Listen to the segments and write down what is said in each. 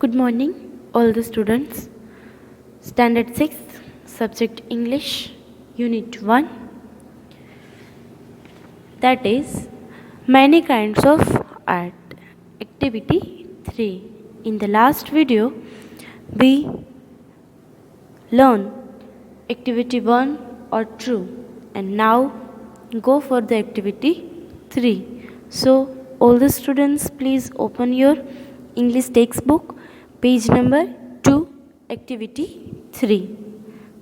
Good morning, all the students. Standard 6, Subject English, Unit 1. That is, Many Kinds of Art. Activity 3. In the last video, we learned Activity 1 or 2. And now, go for the Activity 3. So, all the students, please open your English textbook, page number 2, Activity 3.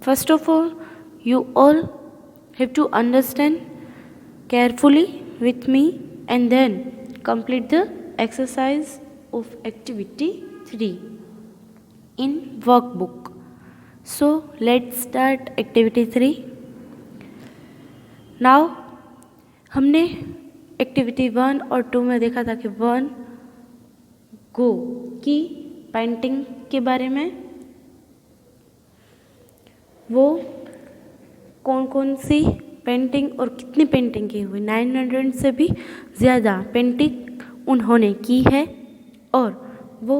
First of all, you all have to understand carefully with me and then complete the exercise of Activity 3 in workbook. So, let's start Activity 3. Now, हमने activity 1 और 2 में देखा था कि 1 गो की painting के बारे में, वो कौन कौन सी पेंटिंग और कितनी पेंटिंग की हुई, 900 से भी ज़्यादा पेंटिंग उन्होंने की है और वो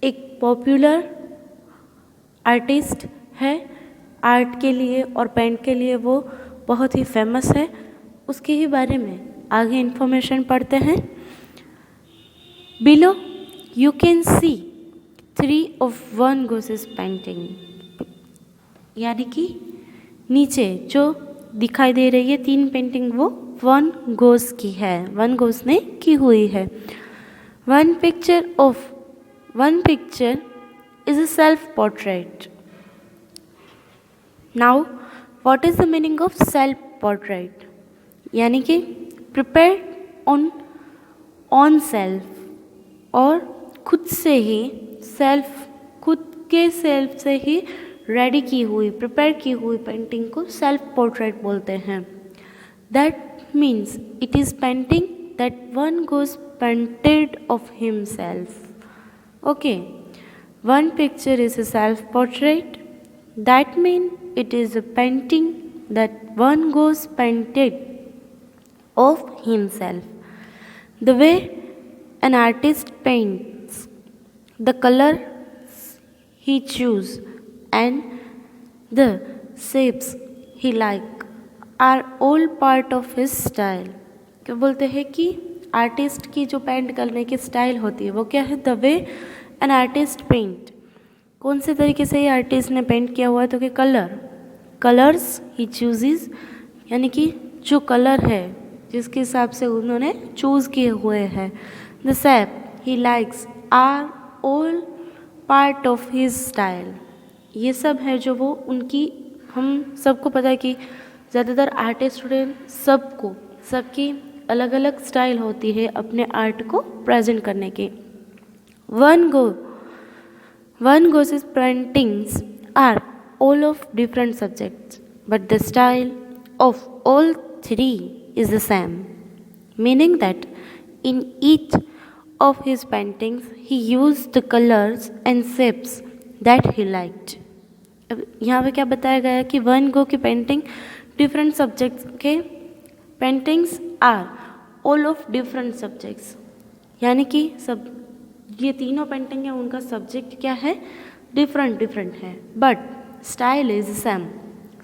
एक पॉपुलर आर्टिस्ट है। आर्ट के लिए और पेंट के लिए वो बहुत ही फेमस है। उसके ही बारे में आगे इन्फॉर्मेशन पढ़ते हैं। Below you can see 3 of one Gauss's painting, यानी कि नीचे जो दिखाई दे रही है 3 पेंटिंग वो वन गोस की है, वन गोस ने की हुई है। One picture is a self portrait. Now what is the meaning of self portrait? यानी कि प्रिपेयर ऑन सेल्फ, और खुद से ही खुद के सेल्फ से ही रेडी की हुई, प्रिपेयर की हुई पेंटिंग को सेल्फ पोर्ट्रेट बोलते हैं। That means it is painting that one goes painted of himself. Okay, one picture is a self portrait. That mean it is a painting that one goes painted of himself. The way an artist paints, the colors he chooses and the shapes he like are all part of his style. क्या बोलते हैं कि artist की जो paint करने की style होती है वो क्या है? The way an artist paint, कौन से तरीके से ये आर्टिस्ट ने पेंट किया हुआ है? तो कि कलर्स ही चूजेस, यानी कि जो कलर है जिसके हिसाब से उन्होंने चूज़ किए हुए हैं। The shape he likes are all part of his style. ये सब है जो वो उनकी, हम सबको पता है कि ज़्यादातर आर्टिस्ट स्टूडेंट सबकी अलग अलग स्टाइल होती है अपने आर्ट को प्रेजेंट करने की। Van Gogh's paintings are all of different subjects, but the style of all 3 is the same, meaning that in each of his paintings he used the colors and shapes that he liked. अब यहाँ पे क्या बताया गया है कि Van Gogh की painting different subjects के paintings are all of different subjects, यानी कि सब ये तीनों पेंटिंग है उनका सब्जेक्ट क्या है? डिफरेंट है, but style is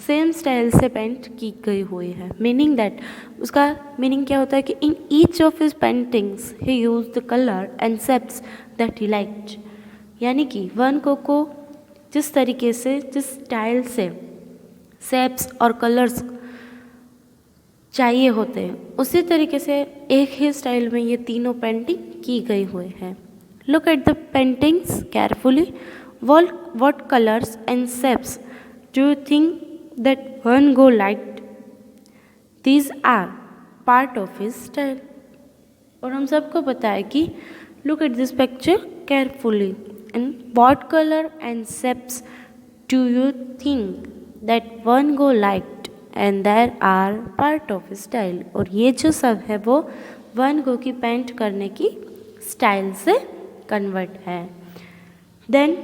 same style से पेंट की गई हुई है। मीनिंग दैट, उसका मीनिंग क्या होता है कि in each of his paintings he use the colour and shapes that he liked, यानी कि वन को जिस तरीके से, जिस स्टाइल से शेप्स और कलर्स चाहिए होते हैं उसी तरीके से एक ही स्टाइल में ये तीनों पेंटिंग की गई हुई है। Look at the paintings carefully. What colors and shapes do you think that Van Gogh liked? These are part of his style. और हम सबको पता है कि look at this picture carefully and what color and shapes do you think that Van Gogh liked and there are part of his style. और ये जो सब है वो वन गो की पेंट करने की स्टाइल से कन्वर्ट है। देन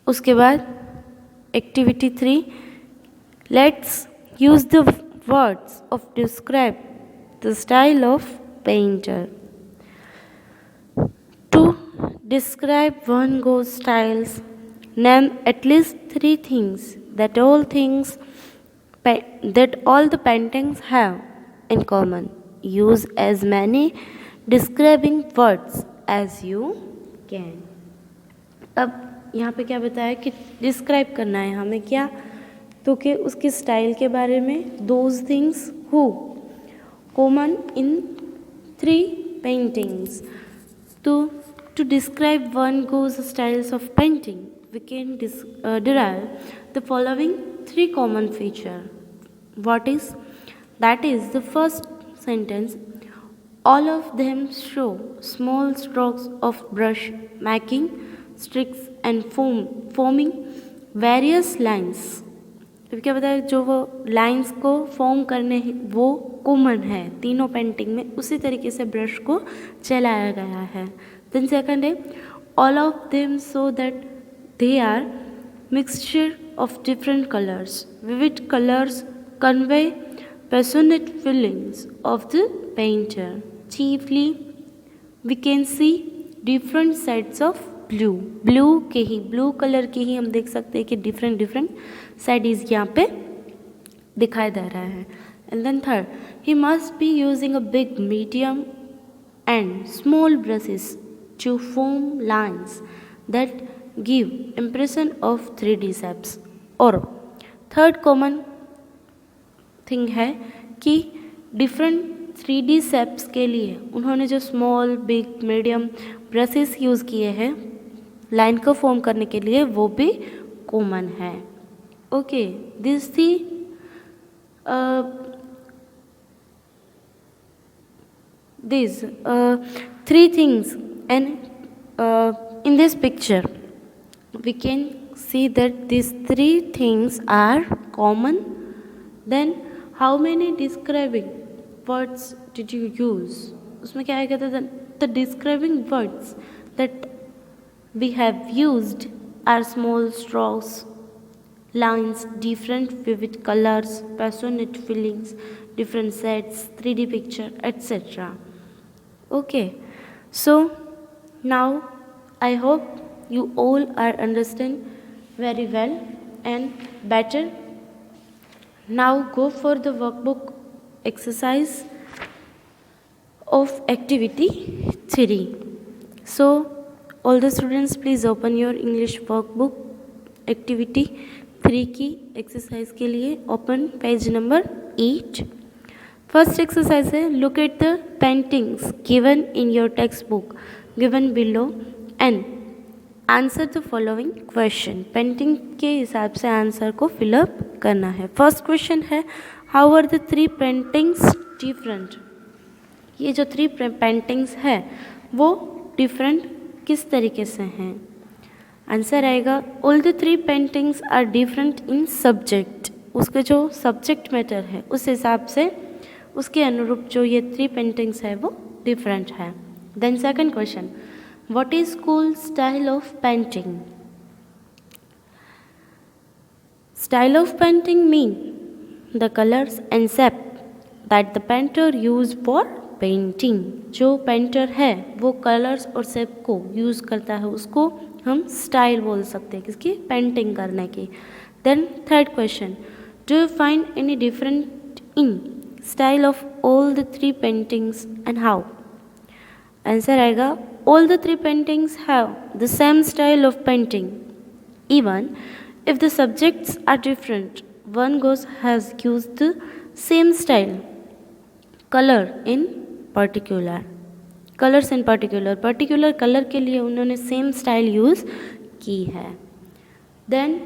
उसके बाद activity 3, let's use the words of describe the style of painter. describe Van Gogh's styles. Name at least 3 things that all the paintings have in common. Use as many describing words as you can. अब यहाँ पे क्या बताया कि describe करना है हमें क्या, तो कि उसके स्टाइल के बारे में those things who common in 3 paintings. To describe Van Gogh's styles of painting, we can derive the following 3 common features. That is the first sentence. All of them show small strokes of brush making streaks and forming various lines. तो क्या बताया, जो वो lines को form करने वो common है तीनों पेंटिंग में, उसी तरीके से ब्रश को चलाया गया है. देन सेकंड है, all of them so that they are mixture of different colours. Vivid colours convey passionate feelings of the painter. Chiefly we can see different shades of blue colour के ही हम देख सकते हैं कि डिफरेंट शेड्स यहाँ पे दिखाई दे रहा है. And then third, he must be using a big medium and small brushes to form lines that give impression of 3D shapes. और थर्ड कॉमन थिंग है कि डिफरेंट 3D शेप्स के लिए उन्होंने जो small big medium brushes use किए हैं line को फॉर्म करने के लिए, वो भी कॉमन है. ओके, दिस थी these 3 things, and in this picture we can see that these 3 things are common. Then how many describing words did you use? उसमें क्या आएगा, the describing words that we have used are small strokes, lines, different vivid colors, passionate feelings, different sets, 3D picture, etc. Okay, so now I hope you all are understand very well and better. Now go for the workbook exercise of activity 3. So all the students please open your English workbook activity 3 की exercise के लिए. Open page number 8. First exercise है, look at the paintings given in your text book given below and answer the following question. Painting के हिसाब से answer को fill up करना है. फर्स्ट क्वेश्चन है, how are the 3 paintings different. ये जो 3 पेंटिंग्स है वो डिफरेंट किस तरीके से हैं. आंसर आएगा, all the 3 paintings are different in subject. उसके जो सब्जेक्ट मैटर है उस हिसाब से उसके अनुरूप जो ये 3 पेंटिंग्स है वो डिफरेंट है. Then second question, what is school style of painting. Style of painting mean the colours and shape that the painter use for painting. जो पेंटर है वो कलर्स और शेप को यूज़ करता है, उसको हम स्टाइल बोल सकते हैं किसकी, पेंटिंग करने की. Then third question, do you find any different in style of all the 3 paintings and how. Answer आएगा, all the 3 paintings have the same style of painting even if the subjects are different. Van Gogh has used the same style. Colours in particular colour के लिए उन्होंने same style use की है. Then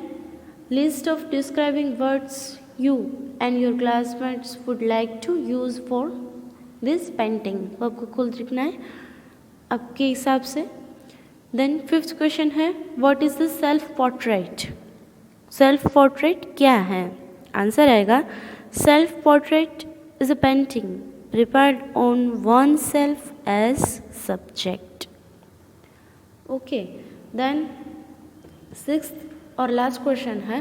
list of describing words you and your classmates would like to use for this painting. वो आपको खुद लिखना है आपके हिसाब से. देन फिफ्थ क्वेश्चन है, what is the self portrait. Self portrait क्या है. आंसर आएगा, self portrait is a painting prepared on oneself as subject. Okay, then sixth और last question है,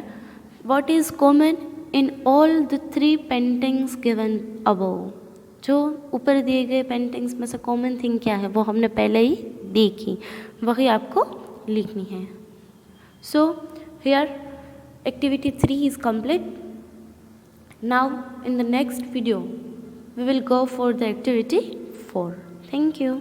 what is common in all the 3 paintings given above. जो ऊपर दिए गए paintings में से कॉमन थिंग क्या है वो हमने पहले ही देखी, वही आपको लिखनी है। So here activity 3 is complete. Now in the next video we will go for the activity 4. Thank you.